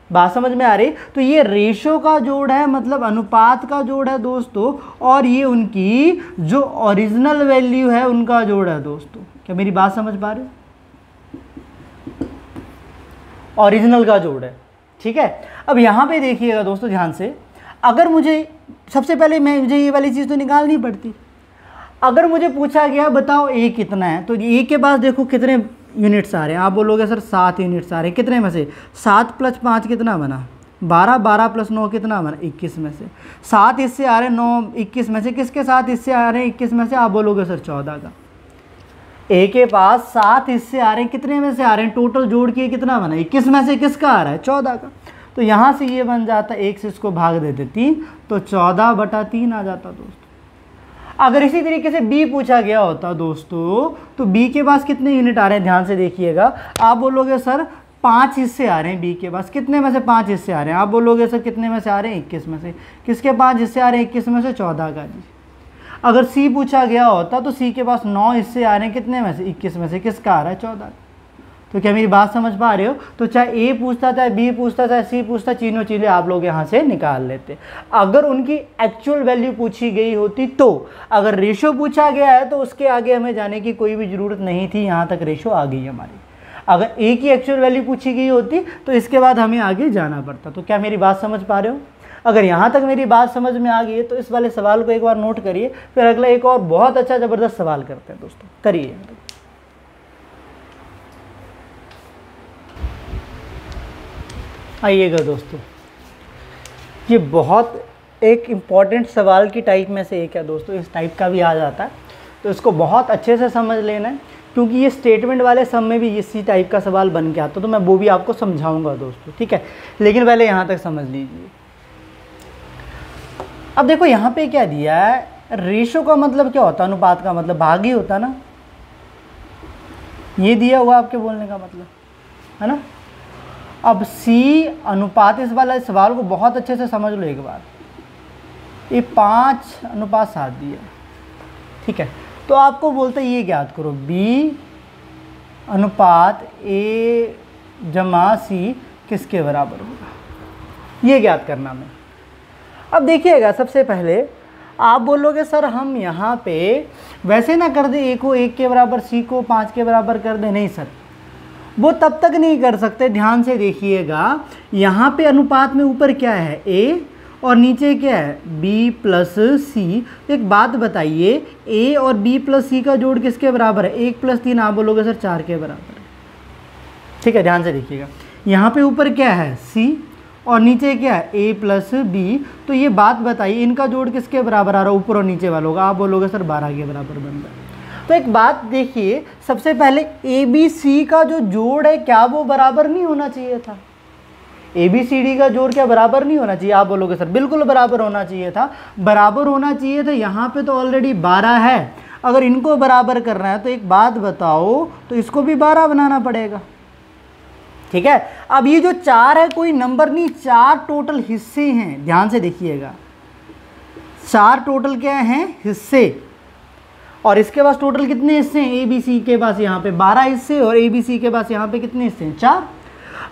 बात समझ में आ रही? तो ये रेशो का जोड़ है, मतलब अनुपात का जोड़ है दोस्तों, और ये उनकी जो ओरिजिनल वैल्यू है उनका जोड़ है दोस्तों। क्या मेरी बात समझ पा रहे हो? ओरिजिनल का जोड़ है। ठीक है, अब यहाँ पे देखिएगा दोस्तों ध्यान से, अगर मुझे सबसे पहले मुझे ये वाली चीज़ तो निकालनी पड़ती। अगर मुझे पूछा गया बताओ ए कितना है, तो ए के पास देखो कितने यूनिट्स आ रहे हैं। आप बोलोगे सर 7 यूनिट्स आ रहे हैं, कितने में से 7 + 5 कितना बना 12, 12 + 9 कितना बना 21 में से 7 इससे आ रहे हैं, 9 21 में से किसके साथ इससे आ रहे हैं 21 में से, आप बोलोगे सर 14 का। ए के पास 7 इससे आ रहे हैं, कितने में से आ रहे हैं, टोटल जोड़ के कितना बना 21 में से किसका आ रहा है 14 का। तो यहाँ से ये बन जाता 1 से इसको भाग देते 3, तो 14/3 आ जाता दोस्तों। अगर इसी तरीके से बी पूछा गया होता दोस्तों, तो बी के पास कितने यूनिट आ रहे हैं ध्यान से देखिएगा। आप बोलोगे सर 5 हिस्से आ रहे हैं बी के पास, कितने में से 5 हिस्से आ रहे हैं, आप बोलोगे सर कितने में से आ रहे हैं 21 में से, किसके 5 हिस्से आ रहे हैं 21 में से 14 का जी। अगर सी पूछा गया होता तो सी के पास 9 हिस्से आ रहे हैं, कितने में से 21 में से किसका आ रहा है 14 का। तो क्या मेरी बात समझ पा रहे हो? तो चाहे ए पूछता, चाहे बी पूछता, चाहे सी पूछता, तीनों चीज़ें आप लोग यहाँ से निकाल लेते। अगर उनकी एक्चुअल वैल्यू पूछी गई होती तो, अगर रेशो पूछा गया है तो उसके आगे हमें जाने की कोई भी ज़रूरत नहीं थी, यहाँ तक रेशो आ गई हमारी। अगर ए की एक्चुअल वैल्यू पूछी गई होती तो इसके बाद हमें आगे जाना पड़ता। तो क्या मेरी बात समझ पा रहे हो? अगर यहाँ तक मेरी बात समझ में आ गई है तो इस वाले सवाल को एक बार नोट करिए, फिर अगला एक और बहुत अच्छा ज़बरदस्त सवाल करते हैं दोस्तों, करिए। आइएगा दोस्तों, ये बहुत एक इम्पॉर्टेंट सवाल की टाइप में से एक है दोस्तों, इस टाइप का भी आ जाता है, तो इसको बहुत अच्छे से समझ लेना है, क्योंकि ये स्टेटमेंट वाले सम में भी इसी टाइप का सवाल बन के आता, तो मैं वो भी आपको समझाऊंगा दोस्तों। ठीक है, लेकिन पहले यहाँ तक समझ लीजिए। अब देखो यहाँ पे क्या दिया है, रेशो का मतलब क्या होता है, अनुपात का मतलब भाग ही होता ना, ये दिया हुआ आपके बोलने का मतलब है ना। अब सी अनुपात, इस वाला सवाल को बहुत अच्छे से समझ लो एक बार, ये 5:7 दिया। ठीक है, तो आपको बोलते ये ज्ञात करो बी अनुपात ए जमा सी किसके बराबर होगा, ये ज्ञात करना मैं। अब देखिएगा, सबसे पहले आप बोलोगे सर हम यहाँ पे वैसे ना कर दे, ए को 1 के बराबर, सी को 5 के बराबर कर दे। नहीं सर, वो तब तक नहीं कर सकते। ध्यान से देखिएगा, यहाँ पे अनुपात में ऊपर क्या है ए और नीचे क्या है बी प्लस सी। एक बात बताइए, ए और बी प्लस सी का जोड़ किसके बराबर है 1 + 3, आप बोलोगे सर 4 के बराबर है। ठीक है, ध्यान से देखिएगा, यहाँ पे ऊपर क्या है सी और नीचे क्या है a प्लस बी। तो ये बात बताइए इनका जोड़ किसके बराबर आ रहा है, ऊपर और नीचे वालों का। आप बोलोगे सर 12 के बराबर बन रहा है। तो एक बात देखिए, सबसे पहले ए बी सी का जो जोड़ है क्या वो बराबर नहीं होना चाहिए था? ए बी सी डी का जोड़ क्या बराबर नहीं होना चाहिए? आप बोलोगे सर बिल्कुल बराबर होना चाहिए था। बराबर होना चाहिए था, यहाँ पे तो ऑलरेडी 12 है। अगर इनको बराबर करना है तो एक बात बताओ, तो इसको भी 12 बनाना पड़ेगा। ठीक है, अब ये जो 4 है कोई नंबर नहीं, 4 टोटल हिस्से हैं, ध्यान से देखिएगा। 4 टोटल क्या हैं? हिस्से। और इसके पास टोटल कितने हिस्से हैं? ए बी सी के पास यहाँ पे 12 हिस्से और ए बी सी के पास यहाँ पे कितने हिस्से हैं? 4।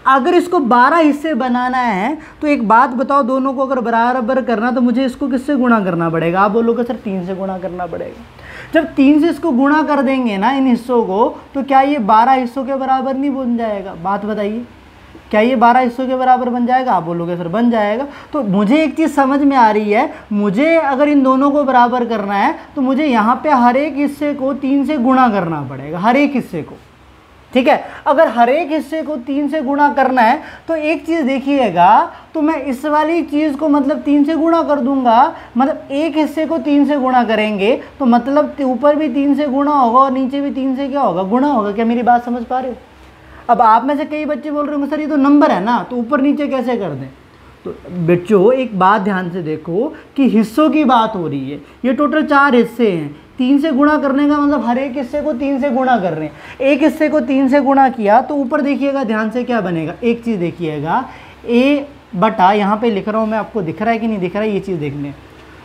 अगर इसको 12 हिस्से बनाना है तो एक बात बताओ, दोनों को अगर बराबर करना तो मुझे इसको किससे गुणा करना पड़ेगा? आप बोलोगे सर 3 से गुणा करना पड़ेगा। जब 3 से इसको गुणा कर देंगे ना इन हिस्सों को, तो क्या ये 12 हिस्सों के बराबर नहीं बन जाएगा? बात बताइए, क्या ये 12 हिस्सों के बराबर बन जाएगा? आप बोलोगे सर बन जाएगा। तो मुझे एक चीज़ समझ में आ रही है, मुझे अगर इन दोनों को बराबर करना है तो मुझे यहाँ पे हर एक हिस्से को 3 से गुणा करना पड़ेगा, हर एक हिस्से को। ठीक है, अगर हर एक हिस्से को 3 से गुणा करना है तो एक चीज़ देखिएगा, तो मैं इस वाली चीज़ को मतलब 3 से गुणा कर दूंगा। मतलब एक हिस्से को 3 से गुणा करेंगे तो मतलब ऊपर भी 3 से गुणा होगा और नीचे भी 3 से क्या होगा? गुणा होगा। क्या मेरी बात समझ पा रहे हो? अब आप में से कई बच्चे बोल रहे होंगे सर ये तो नंबर है ना, तो ऊपर नीचे कैसे कर दें? तो बच्चों एक बात ध्यान से देखो कि हिस्सों की बात हो रही है। ये टोटल 4 हिस्से हैं, 3 से गुणा करने का मतलब हर एक हिस्से को 3 से गुणा कर रहे हैं। एक हिस्से को 3 से गुणा किया तो ऊपर देखिएगा ध्यान से क्या बनेगा। एक चीज़ देखिएगा, a बटा, यहाँ पे लिख रहा हूँ मैं, आपको दिख रहा है कि नहीं दिख रहा है ये चीज़ देखने।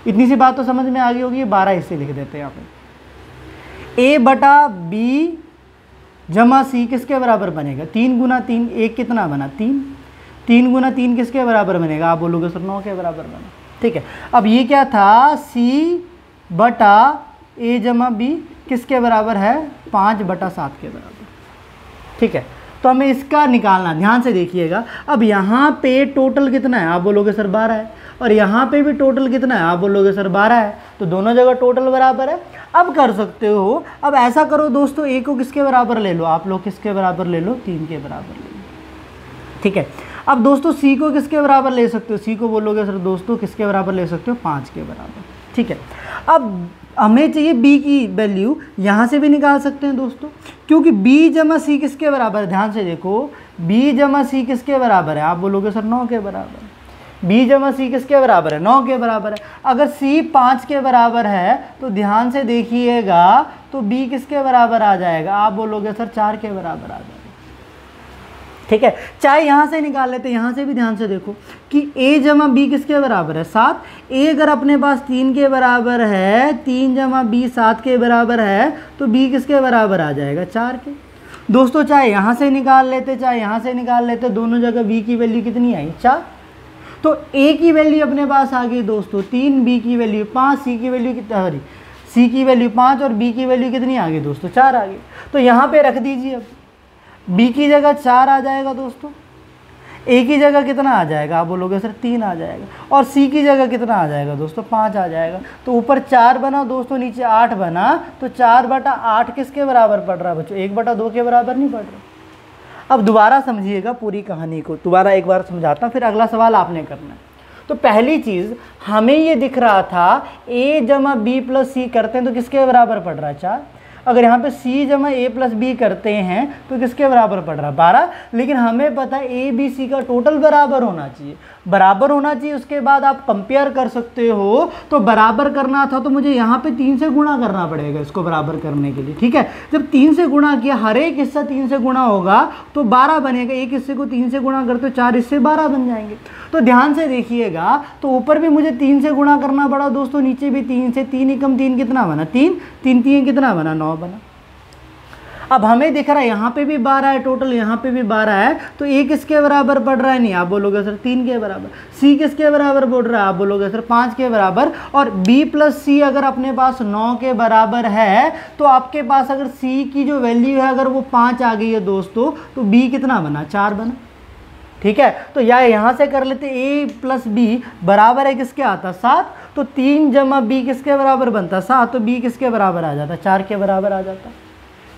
इतनी सी बात तो समझ में आ गई होगी। 12 हिस्से लिख देते हैं यहाँ पे। a बटा बी जमा सी किसके बराबर बनेगा? 3 गुना 3, एक कितना बना? 3। 3 गुना 3 किसके बराबर बनेगा? आप बोलोगे सर 9 के बराबर बना। ठीक है, अब ये क्या था? सी बटा ए जमा बी किसके बराबर है? 5 बटा 7 के बराबर। ठीक है, तो हमें इसका निकालना, ध्यान से देखिएगा। अब यहाँ पे टोटल कितना है? आप बोलोगे सर 12 है। और यहाँ पे भी टोटल कितना है? आप बोलोगे सर 12 है। तो दोनों जगह टोटल बराबर है। अब कर सकते हो, अब ऐसा करो दोस्तों, ए को किसके बराबर ले लो? आप लोग किसके बराबर ले लो? 3 के बराबर ले लो। ठीक है, अब दोस्तों सी को किसके बराबर ले सकते हो? सी को बोलोगे सर दोस्तों किसके बराबर ले सकते हो? 5 के बराबर। ठीक है, अब हमें चाहिए b की वैल्यू, यहाँ से भी निकाल सकते हैं दोस्तों, क्योंकि b जमा सी किसके बराबर है? ध्यान से देखो, b जमा सी किसके बराबर है? आप बोलोगे सर 9 के बराबर है। b जमा सी किसके बराबर है? 9 के बराबर है। अगर c 5 के बराबर है तो ध्यान से देखिएगा, तो b किसके बराबर आ जाएगा? आप बोलोगे सर 4 के बराबर आ जाएगा। ठीक है, चाहे यहाँ से निकाल लेते, यहाँ से भी ध्यान से देखो कि a जमा बी किसके बराबर है? 7। a अगर अपने पास 3 के बराबर है, 3 जमा बी 7 के बराबर है, तो b किसके बराबर आ जाएगा? 4 के। दोस्तों चाहे यहाँ से निकाल लेते, चाहे यहाँ से निकाल लेते, दोनों जगह b की वैल्यू कितनी आई? 4। तो a की वैल्यू अपने पास आ गई दोस्तों 3, b की वैल्यू 5, c की वैल्यू कितना? सॉरी, c की वैल्यू 5 और b की वैल्यू कितनी आ गई दोस्तों? 4 आ गई। तो यहाँ पे रख दीजिए, अब b की जगह 4 आ जाएगा दोस्तों, a की जगह कितना आ जाएगा? आप बोलोगे सर 3 आ जाएगा, और c की जगह कितना आ जाएगा दोस्तों? 5 आ जाएगा। तो ऊपर 4 बना दोस्तों, नीचे 8 बना, तो 4 बटा 8 किसके बराबर पड़ रहा है बच्चों? 1 बटा 2 के बराबर नहीं पड़ रहा। अब दोबारा समझिएगा पूरी कहानी को, दोबारा एक बार समझाता हूँ, फिर अगला सवाल आपने करना है। तो पहली चीज़ हमें ये दिख रहा था a जमा बी प्लस सी करते हैं तो किसके बराबर पड़ रहा है? 4। अगर यहाँ पे c जमा a प्लस बी करते हैं तो किसके बराबर पड़ रहा है? 12। लेकिन हमें पता है a b c का टोटल बराबर होना चाहिए, बराबर होना चाहिए। उसके बाद आप कंपेयर कर सकते हो। तो बराबर करना था तो मुझे यहाँ पे 3 से गुणा करना पड़ेगा इसको बराबर करने के लिए। ठीक है, जब 3 से गुणा किया, हर एक हिस्सा 3 से गुणा होगा तो 12 बनेगा। एक हिस्से को 3 से गुणा करते हो 4 हिस्से 12 बन जाएंगे। तो ध्यान से देखिएगा, तो ऊपर भी मुझे 3 से गुणा करना पड़ा दोस्तों, नीचे भी 3 से। 3 एकम 3 कितना बना? 3। 3 3 कितना बना? 9 बना। अब हमें दिख रहा है यहाँ पे भी 12 है टोटल, यहाँ पे भी 12 है, तो a किसके बराबर पड़ रहा है? नहीं, आप बोलोगे सर 3 के बराबर। c किसके बराबर पड़ रहा है? आप बोलोगे सर 5 के बराबर। और b प्लस सी अगर अपने पास 9 के बराबर है तो आपके पास अगर c की जो वैल्यू है अगर वो 5 आ गई है दोस्तों, तो b कितना बना? 4 बना। ठीक है, तो या यहाँ से कर लेते, a प्लस बी बराबर है किसके आता? 7। तो 3 जमा बी किसके बराबर बनता? 7। तो b किसके बराबर आ जाता? 4 के बराबर आ जाता।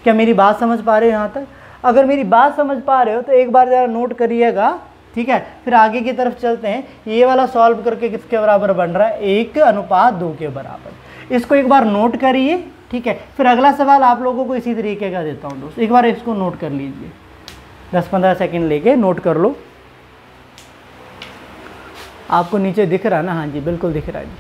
क्या मेरी बात समझ पा रहे हो यहाँ तक? अगर मेरी बात समझ पा रहे हो तो एक बार ज़रा नोट करिएगा। ठीक है, फिर आगे की तरफ चलते हैं। ये वाला सॉल्व करके किसके बराबर बन रहा है, 1:2 के बराबर। इसको एक बार नोट करिए, ठीक है। फिर अगला सवाल आप लोगों को इसी तरीके का देता हूँ दोस्त, एक बार इसको नोट कर लीजिए, 10-15 सेकंड लेके नोट कर लो। आपको नीचे दिख रहा है ना, हाँ जी बिल्कुल दिख रहा है जी।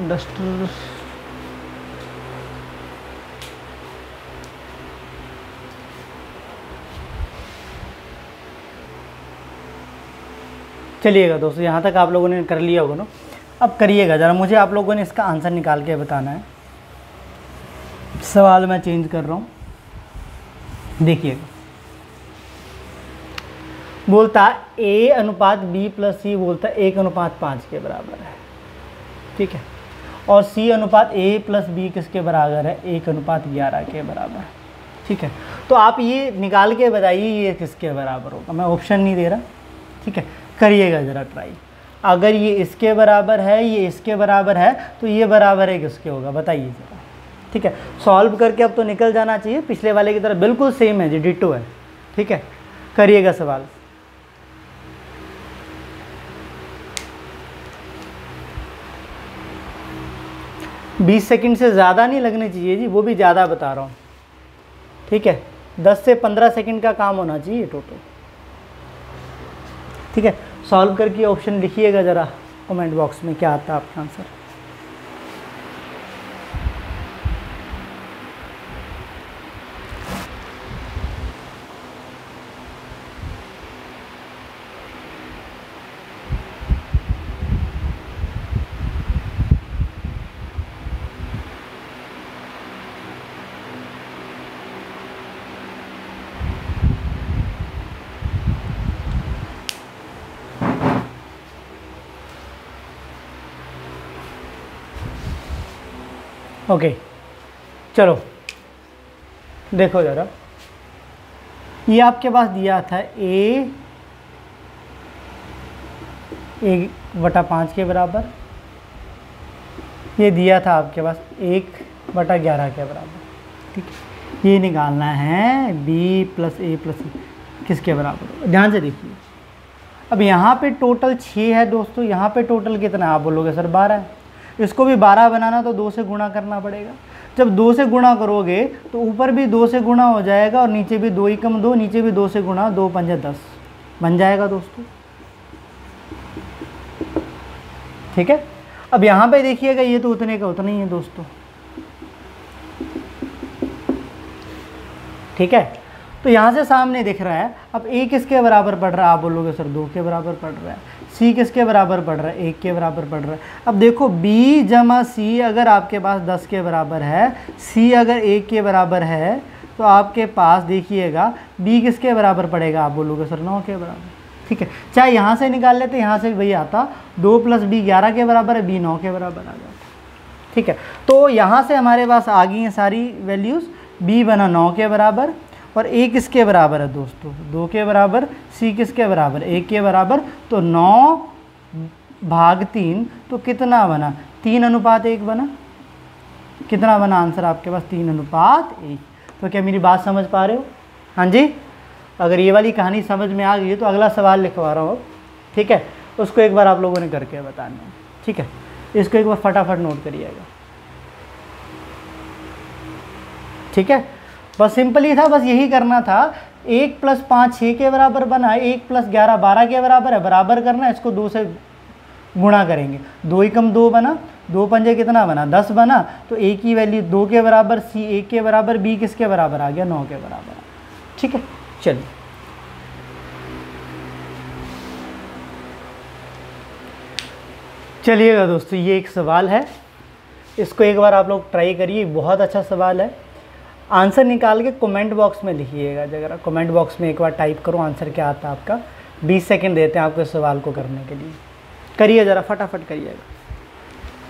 डस्टर चलिएगा दोस्तों, यहाँ तक आप लोगों ने कर लिया होगा ना। अब करिएगा ज़रा, मुझे आप लोगों ने इसका आंसर निकाल के बताना है। सवाल मैं चेंज कर रहा हूँ, देखिएगा। बोलता A/B+C बोलता 1:5 के बराबर है, ठीक है। और C/A+B किसके बराबर है, 1:11 के बराबर, ठीक है। तो आप ये निकाल के बताइए ये किसके बराबर होगा। मैं ऑप्शन नहीं दे रहा, ठीक है, करिएगा ज़रा ट्राई। अगर ये इसके बराबर है, ये इसके बराबर है, तो ये बराबर है किसके होगा बताइए ज़रा, ठीक है। सॉल्व करके अब तो निकल जाना चाहिए, पिछले वाले की तरह बिल्कुल सेम है जी, डिटो है, ठीक है। करिएगा सवाल। बीस सेकंड से ज़्यादा नहीं लगने चाहिए जी, वो भी ज़्यादा बता रहा हूँ, ठीक है। 10 से 15 सेकंड का काम होना चाहिए टोटल, ठीक है। सॉल्व करके ऑप्शन लिखिएगा ज़रा कमेंट बॉक्स में, क्या आता है आपका आंसर। ओके चलो देखो ज़रा, ये आपके पास दिया था A1/5 के बराबर, ये दिया था आपके पास 1/11 के बराबर, ठीक है। ये निकालना है B+A+C किसके बराबर, ध्यान से देखिए। अब यहाँ पे टोटल 6 है दोस्तों, यहाँ पे टोटल कितना है, आप बोलोगे सर 12 है। इसको भी 12 बनाना तो 2 से गुणा करना पड़ेगा। जब 2 से गुणा करोगे तो ऊपर भी 2 से गुणा हो जाएगा और नीचे भी 2 × 2, नीचे भी 2 से गुणा, 2 × 5 = 10 बन जाएगा दोस्तों, ठीक है। अब यहाँ पे देखिएगा, ये तो उतने का उतना ही है दोस्तों, ठीक है। तो यहाँ से सामने दिख रहा है। अब A किसके बराबर पड़ रहा है, आप बोलोगे सर 2 के बराबर पड़ रहा है। C किसके बराबर पड़ रहा है, 1 के बराबर पड़ रहा है। अब देखो B + C अगर आपके पास 10 के बराबर है, C अगर 1 के बराबर है, तो आपके पास देखिएगा B किसके बराबर पड़ेगा, आप बोलोगे सर 9 के बराबर, ठीक है। चाहे यहाँ से निकाल लेते, यहाँ से वही आता, 2 + B 11 के बराबर है, B 9 के बराबर आ जाता, ठीक है। तो यहाँ से हमारे पास आ गई हैं सारी वैल्यूज़। B बना 9 के बराबर, और A किसके बराबर है दोस्तों, 2 के बराबर। C किसके बराबर, 1 के बराबर। तो 9/3, तो कितना बना, 3:1 बना। कितना बना आंसर आपके पास, 3:1। तो क्या मेरी बात समझ पा रहे हो, हाँ जी। अगर ये वाली कहानी समझ में आ गई है तो अगला सवाल लिखवा रहा हूँ, ठीक है। उसको एक बार आप लोगों ने करके बताना है, ठीक है। इसको एक बार फटाफट नोट करिएगा, ठीक है। बस सिंपल ही था, बस यही करना था। 1 + 5 6 के बराबर बना, 1 + 11 12 के बराबर है। बराबर करना है, इसको 2 से गुणा करेंगे, 2 × 2 बना, 2 × 5 कितना बना, 10 बना। तो A की वैल्यू 2 के बराबर, C 1 के बराबर, B किसके बराबर आ गया, 9 के बराबर, ठीक है। चलिए चलिएगा दोस्तों, ये एक सवाल है, इसको एक बार आप लोग ट्राई करिए, बहुत अच्छा सवाल है। आंसर निकाल के कमेंट बॉक्स में लिखिएगा। जरा कमेंट बॉक्स में एक बार टाइप करो आंसर क्या आता है आपका। 20 सेकंड देते हैं आपको इस सवाल को करने के लिए, करिए ज़रा फटाफट करिएगा।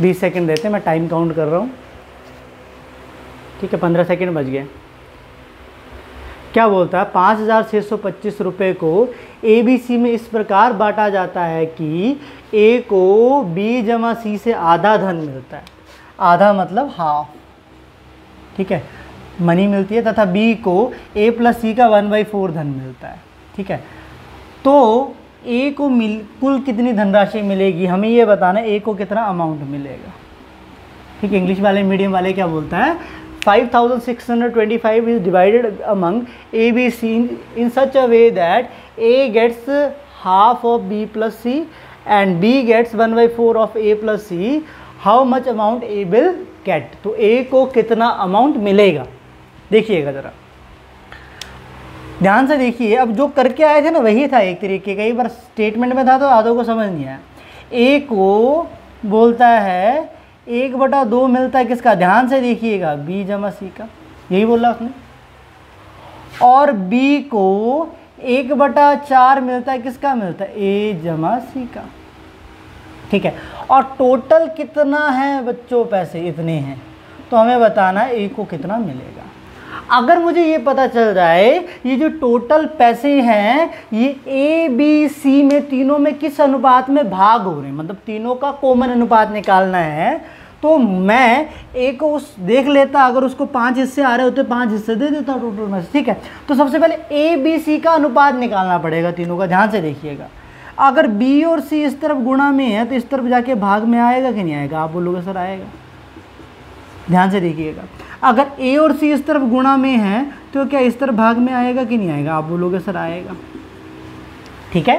20 सेकंड देते हैं, मैं टाइम काउंट कर रहा हूँ, ठीक है। 15 सेकंड बच गए। क्या बोलता है, 5,625 रुपये को ए बी सी में इस प्रकार बांटा जाता है कि ए को बी जमा सी से आधा धन मिलता है, आधा मतलब हाफ, ठीक है, मनी मिलती है, तथा बी को ए प्लस सी का 1/4 धन मिलता है, ठीक है। तो ए को कुल कितनी धनराशि मिलेगी, हमें ये बताना है ए को कितना अमाउंट मिलेगा, ठीक है। इंग्लिश वाले मीडियम वाले क्या बोलता है, 5625 is divided among A, B, C in such a way that A gets half of B plus C and B gets 1/4 of A plus C. How much amount A will get? तो A को कितना amount मिलेगा, देखिएगा ज़रा ध्यान से देखिए। अब जो करके आए थे ना वही था एक तरीके का, एक बार स्टेटमेंट में था तो आधों को समझ नहीं आया। A को बोलता है 1/2 मिलता है किसका, ध्यान से देखिएगा, B जमा C का, यही बोला उसने। और B को 1/4 मिलता है किसका, मिलता है A जमा C का, ठीक है। और टोटल कितना है बच्चों, पैसे इतने हैं, तो हमें बताना है A को कितना मिलेगा। अगर मुझे ये पता चल जाए ये जो टोटल पैसे हैं ये ए बी सी में तीनों में किस अनुपात में भाग हो रहे हैं, मतलब तीनों का कॉमन अनुपात निकालना है, तो मैं ए को उस देख लेता, अगर उसको 5 हिस्से आ रहे होते 5 हिस्से दे देता टोटल में से, ठीक है। तो सबसे पहले ए बी सी का अनुपात निकालना पड़ेगा तीनों का, ध्यान से देखिएगा। अगर बी और सी इस तरफ गुणा में है तो इस तरफ जाके भाग में आएगा कि नहीं आएगा, आप बोलोगे सर आएगा, ध्यान से देखिएगा। अगर ए और सी इस तरफ गुणा में है तो क्या इस तरफ भाग में आएगा कि नहीं आएगा, आप बोलोगे सर आएगा, ठीक है।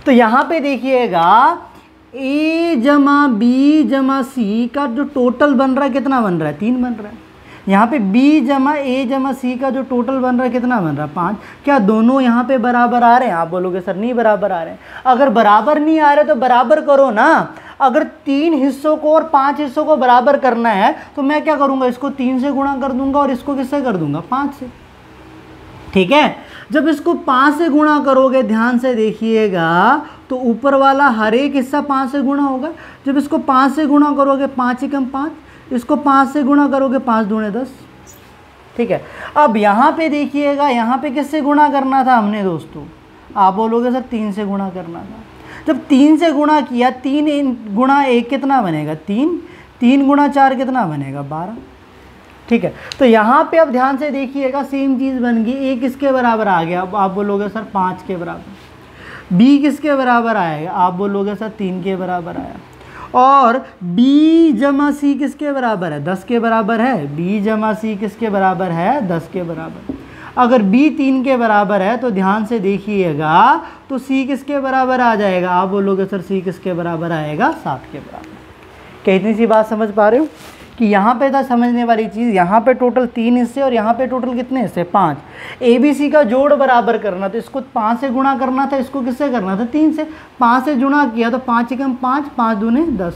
तो यहाँ पे देखिएगा ए जमा बी जमा सी का जो टोटल बन रहा है कितना बन रहा है, 3 बन रहा है। यहाँ पे बी जमा ए जमा सी का जो टोटल बन रहा है कितना बन रहा है, 5। क्या दोनों यहाँ पे बराबर आ रहे हैं, आप बोलोगे सर नहीं बराबर आ रहे हैं। अगर बराबर नहीं आ रहे तो बराबर करो ना। अगर 3 हिस्सों को और 5 हिस्सों को बराबर करना है तो मैं क्या करूँगा, इसको 3 से गुणा कर दूंगा और इसको किससे कर दूंगा, 5 से, ठीक है। जब इसको 5 से गुणा करोगे, ध्यान से देखिएगा, तो ऊपर वाला हर एक हिस्सा 5 से गुणा होगा। जब इसको 5 से गुणा करोगे 5 एकम 5, इसको 5 से गुणा करोगे 5 दूने 10, ठीक है। अब यहाँ पे देखिएगा, यहाँ पे किससे गुणा करना था हमने दोस्तों, आप बोलोगे सर 3 से गुणा करना था। जब 3 से गुणा किया, 3 गुणा 1 कितना बनेगा, 3, 3 गुणा 4 कितना बनेगा, 12, ठीक है। तो यहाँ पे अब ध्यान से देखिएगा, सेम चीज़ बन गई। ए किसके बराबर आ गया, अब आप बोलोगे सर 5 के बराबर। बी किसके बराबर आएगा, आप बोलोगे सर 3 के बराबर आया। और b जमा सी किसके बराबर है, 10 के बराबर है। b जमा सी किसके बराबर है, 10 के बराबर। अगर b 3 के बराबर है तो ध्यान से देखिएगा, तो c किसके बराबर आ जाएगा, आप बोलोगे सर c किसके बराबर आएगा, 7 के बराबर। क्या इतनी सी बात समझ पा रहे हो कि यहाँ पे था समझने वाली चीज़, यहाँ पे टोटल 3 हिस्से और यहाँ पे टोटल कितने हिस्से, 5। ए बी सी का जोड़ बराबर करना, तो इसको 5 से गुणा करना था, इसको किससे करना था, 3 से। 5 से गुणा किया तो 5 एकम 5, 5 दूने 10।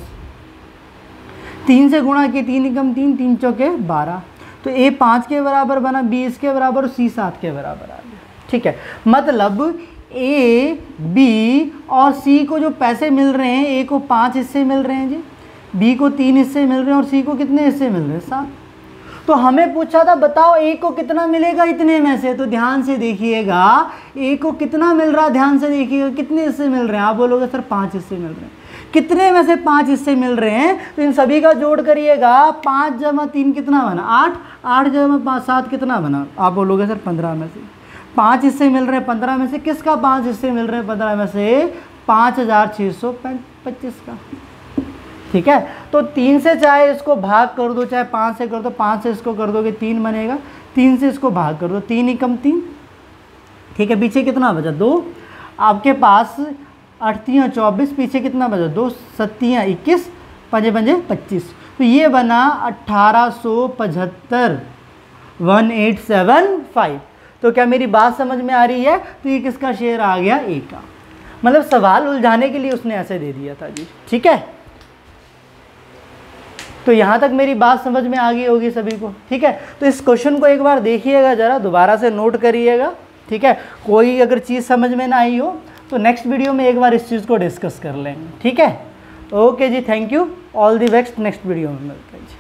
3 से गुणा किया 3 एकम 3, 3 चौके 12। तो ए 5 के बराबर बना, बी इसके बराबर और सी 7 के बराबर आ गया, ठीक है। मतलब ए बी और सी को जो पैसे मिल रहे हैं, ए को 5 हिस्से मिल रहे हैं जी, बी को 3 हिस्से मिल रहे हैं और सी को कितने हिस्से मिल रहे हैं, 7। तो हमें पूछा था बताओ ए को कितना मिलेगा इतने में से, तो ध्यान से देखिएगा ए को कितना मिल रहा है, ध्यान से देखिएगा कितने हिस्से मिल रहे हैं, आप बोलोगे सर 5 हिस्से मिल रहे हैं। कितने में से 5 हिस्से मिल रहे हैं, तो इन सभी का जोड़ करिएगा, 5 जमा 3 कितना बना, 8, 8 जमा 7 कितना बना, आप बोलोगे सर 15 में से। 5 हिस्से मिल रहे हैं 15 में से, किसका 5 हिस्से मिल रहे हैं 15 में से, 5625 का, ठीक है। तो 3 से चाहे इसको भाग कर दो, चाहे 5 से कर दो, 5 से इसको कर दोगे 3 बनेगा, 3 से इसको भाग कर दो, 3 एकम 3, ठीक है। पीछे कितना बचा, 2। आपके पास 8 3 24, पीछे कितना बचा, 2 7 21, 5 5 25। तो ये बना 1875, 1875। तो क्या मेरी बात समझ में आ रही है, तो ये किसका शेयर आ गया, ए का। मतलब सवाल उलझाने के लिए उसने ऐसे दे दिया था जी, ठीक है। तो यहाँ तक मेरी बात समझ में आ गई होगी सभी को, ठीक है। तो इस क्वेश्चन को एक बार देखिएगा, ज़रा दोबारा से नोट करिएगा, ठीक है। कोई अगर चीज़ समझ में ना आई हो तो नेक्स्ट वीडियो में एक बार इस चीज़ को डिस्कस कर लेंगे, ठीक है। ओके जी, thank you, all the best, next video में मिलते हैं जी।